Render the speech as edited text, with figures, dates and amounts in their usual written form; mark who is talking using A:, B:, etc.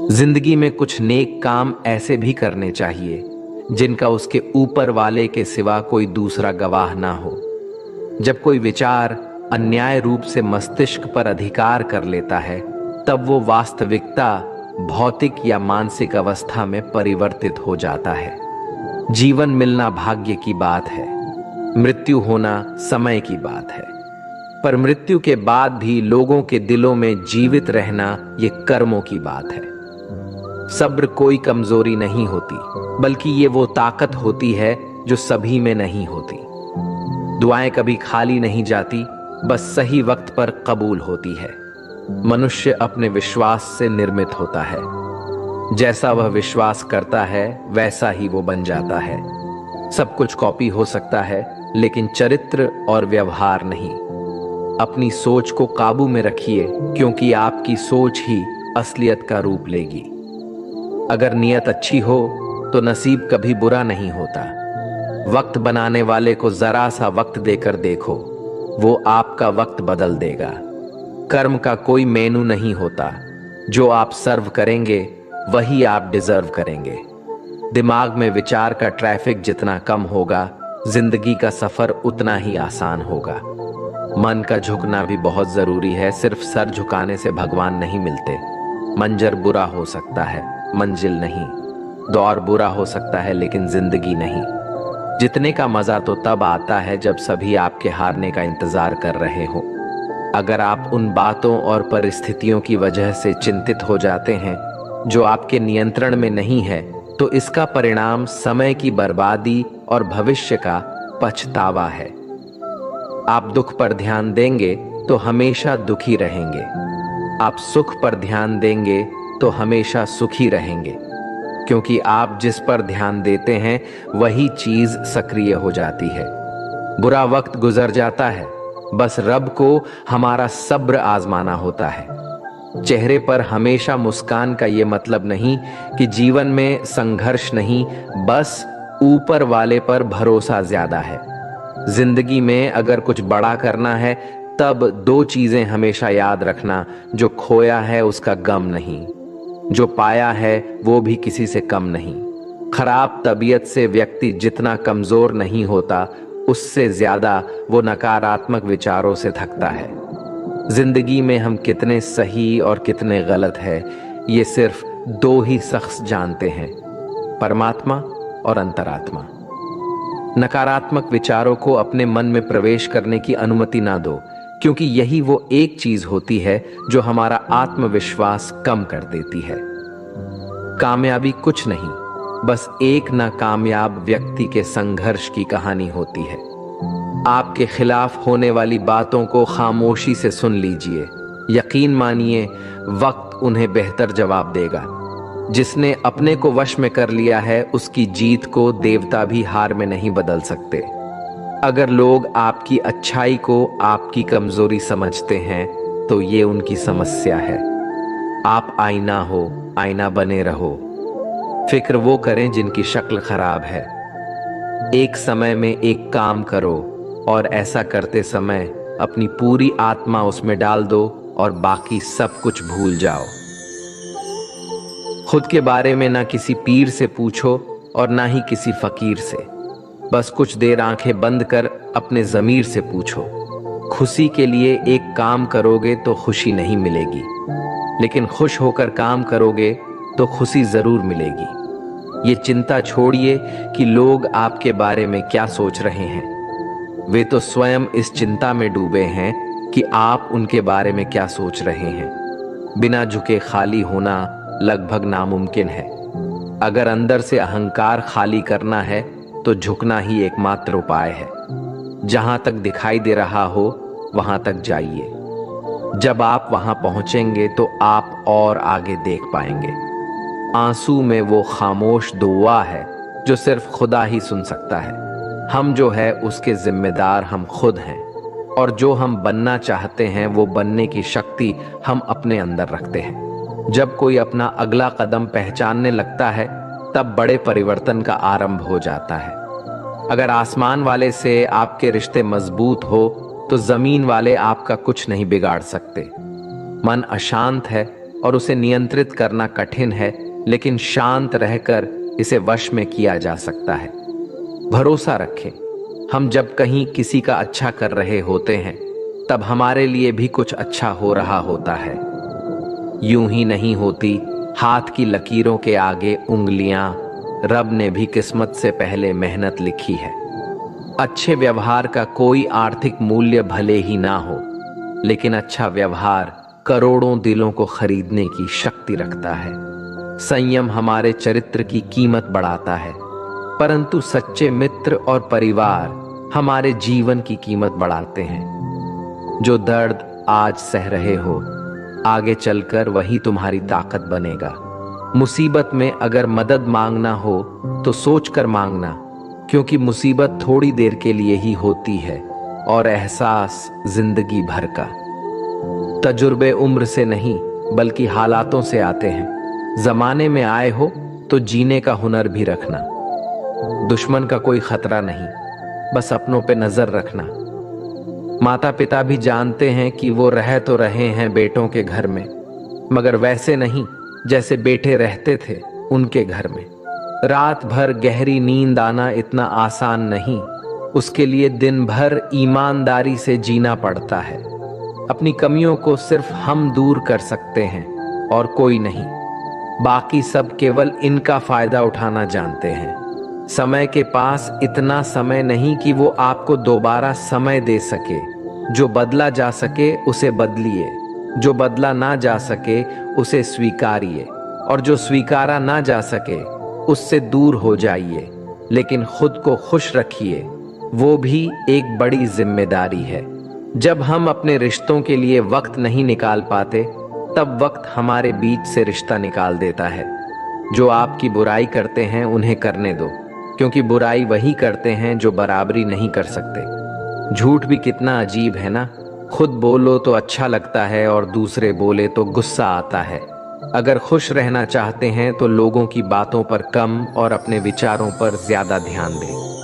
A: जिंदगी में कुछ नेक काम ऐसे भी करने चाहिए जिनका उसके ऊपर वाले के सिवा कोई दूसरा गवाह ना हो। जब कोई विचार अन्याय रूप से मस्तिष्क पर अधिकार कर लेता है, तब वो वास्तविकता भौतिक या मानसिक अवस्था में परिवर्तित हो जाता है। जीवन मिलना भाग्य की बात है, मृत्यु होना समय की बात है, पर मृत्यु के बाद भी लोगों के दिलों में जीवित रहना ये कर्मों की बात है। सब्र कोई कमजोरी नहीं होती, बल्कि ये वो ताकत होती है जो सभी में नहीं होती। दुआएं कभी खाली नहीं जाती, बस सही वक्त पर कबूल होती है। मनुष्य अपने विश्वास से निर्मित होता है। जैसा वह विश्वास करता है वैसा ही वो बन जाता है। सब कुछ कॉपी हो सकता है, लेकिन चरित्र और व्यवहार नहीं। अपनी सोच को काबू में रखिए, क्योंकि आपकी सोच ही असलियत का रूप लेगी। अगर नियत अच्छी हो तो नसीब कभी बुरा नहीं होता। वक्त बनाने वाले को जरा सा वक्त देकर देखो, वो आपका वक्त बदल देगा। कर्म का कोई मेनू नहीं होता, जो आप सर्व करेंगे वही आप डिजर्व करेंगे। दिमाग में विचार का ट्रैफिक जितना कम होगा, जिंदगी का सफर उतना ही आसान होगा। मन का झुकना भी बहुत जरूरी है, सिर्फ सर झुकाने से भगवान नहीं मिलते। मंजर बुरा हो सकता है, मंजिल नहीं। दौर बुरा हो सकता है, लेकिन जिंदगी नहीं। जितने का मजा तो तब आता है जब सभी आपके हारने का इंतजार कर रहे हो। अगर आप उन बातों और परिस्थितियों की वजह से चिंतित हो जाते हैं जो आपके नियंत्रण में नहीं है, तो इसका परिणाम समय की बर्बादी और भविष्य का पछतावा है। आप दुख पर ध्यान देंगे तो हमेशा दुखी रहेंगे। आप सुख पर ध्यान देंगे तो हमेशा सुखी रहेंगे, क्योंकि आप जिस पर ध्यान देते हैं वही चीज सक्रिय हो जाती है। बुरा वक्त गुजर जाता है, बस रब को हमारा सब्र आजमाना होता है। चेहरे पर हमेशा मुस्कान का ये मतलब नहीं कि जीवन में संघर्ष नहीं, बस ऊपर वाले पर भरोसा ज्यादा है। जिंदगी में अगर कुछ बड़ा करना है, तब दो चीजें हमेशा याद रखना। जो खोया है उसका गम नहीं, जो पाया है वो भी किसी से कम नहीं। खराब तबीयत से व्यक्ति जितना कमजोर नहीं होता, उससे ज्यादा वो नकारात्मक विचारों से थकता है। जिंदगी में हम कितने सही और कितने गलत है, ये सिर्फ दो ही शख्स जानते हैं, परमात्मा और अंतरात्मा। नकारात्मक विचारों को अपने मन में प्रवेश करने की अनुमति ना दो, क्योंकि यही वो एक चीज होती है जो हमारा आत्मविश्वास कम कर देती है। कामयाबी कुछ नहीं, बस एक नाकामयाब व्यक्ति के संघर्ष की कहानी होती है। आपके खिलाफ होने वाली बातों को खामोशी से सुन लीजिए। यकीन मानिए, वक्त उन्हें बेहतर जवाब देगा। जिसने अपने को वश में कर लिया है, उसकी जीत को देवता भी हार में नहीं बदल सकते। अगर लोग आपकी अच्छाई को आपकी कमजोरी समझते हैं, तो ये उनकी समस्या है। आप आईना हो, आईना बने रहो। फिक्र वो करें जिनकी शक्ल खराब है। एक समय में एक काम करो, और ऐसा करते समय अपनी पूरी आत्मा उसमें डाल दो और बाकी सब कुछ भूल जाओ। खुद के बारे में ना किसी पीर से पूछो और ना ही किसी फकीर से। बस कुछ देर आंखें बंद कर अपने ज़मीर से पूछो। खुशी के लिए एक काम करोगे तो खुशी नहीं मिलेगी, लेकिन खुश होकर काम करोगे तो खुशी जरूर मिलेगी। ये चिंता छोड़िए कि लोग आपके बारे में क्या सोच रहे हैं। वे तो स्वयं इस चिंता में डूबे हैं कि आप उनके बारे में क्या सोच रहे हैं। बिना झुके खाली होना लगभग नामुमकिन है। अगर अंदर से अहंकार खाली करना है, तो झुकना ही एकमात्र उपाय है। जहां तक दिखाई दे रहा हो वहां तक जाइए। जब आप वहां पहुंचेंगे तो आप और आगे देख पाएंगे। आंसू में वो खामोश दुआ है जो सिर्फ खुदा ही सुन सकता है। हम जो है उसके जिम्मेदार हम खुद हैं, और जो हम बनना चाहते हैं वो बनने की शक्ति हम अपने अंदर रखते हैं। जब कोई अपना अगला कदम पहचानने लगता है, तब बड़े परिवर्तन का आरंभ हो जाता है। अगर आसमान वाले से आपके रिश्ते मजबूत हो, तो जमीन वाले आपका कुछ नहीं बिगाड़ सकते। मन अशांत है और उसे नियंत्रित करना कठिन है, लेकिन शांत रहकर इसे वश में किया जा सकता है। भरोसा रखें, हम जब कहीं किसी का अच्छा कर रहे होते हैं तब हमारे लिए भी कुछ अच्छा हो रहा होता है। यूं ही नहीं होती हाथ की लकीरों के आगे उंगलियां, रब ने भी किस्मत से पहले मेहनत लिखी है। अच्छे व्यवहार का कोई आर्थिक मूल्य भले ही ना हो, लेकिन अच्छा व्यवहार करोड़ों दिलों को खरीदने की शक्ति रखता है। संयम हमारे चरित्र की कीमत बढ़ाता है, परंतु सच्चे मित्र और परिवार हमारे जीवन की कीमत बढ़ाते हैं। जो दर्द आज सह रहे हो, आगे चलकर वही तुम्हारी ताकत बनेगा। मुसीबत में अगर मदद मांगना हो तो सोचकर मांगना, क्योंकि मुसीबत थोड़ी देर के लिए ही होती है और एहसास जिंदगी भर का। तजुर्बे उम्र से नहीं बल्कि हालातों से आते हैं। जमाने में आए हो तो जीने का हुनर भी रखना। दुश्मन का कोई खतरा नहीं, बस अपनों पे नजर रखना। माता पिता भी जानते हैं कि वो रह तो रहे हैं बेटों के घर में, मगर वैसे नहीं जैसे बेटे रहते थे उनके घर में। रात भर गहरी नींद आना इतना आसान नहीं, उसके लिए दिन भर ईमानदारी से जीना पड़ता है। अपनी कमियों को सिर्फ हम दूर कर सकते हैं और कोई नहीं। बाकी सब केवल इनका फायदा उठाना जानते हैं। समय के पास इतना समय नहीं कि वो आपको दोबारा समय दे सके। जो बदला जा सके उसे बदलिए, जो बदला ना जा सके उसे स्वीकारिए, और जो स्वीकारा ना जा सके उससे दूर हो जाइए। लेकिन खुद को खुश रखिए, वो भी एक बड़ी जिम्मेदारी है। जब हम अपने रिश्तों के लिए वक्त नहीं निकाल पाते, तब वक्त हमारे बीच से रिश्ता निकाल देता है। जो आपकी बुराई करते हैं उन्हें करने दो, क्योंकि बुराई वही करते हैं जो बराबरी नहीं कर सकते। झूठ भी कितना अजीब है ना, खुद बोलो तो अच्छा लगता है और दूसरे बोले तो गुस्सा आता है। अगर खुश रहना चाहते हैं तो लोगों की बातों पर कम और अपने विचारों पर ज्यादा ध्यान दें।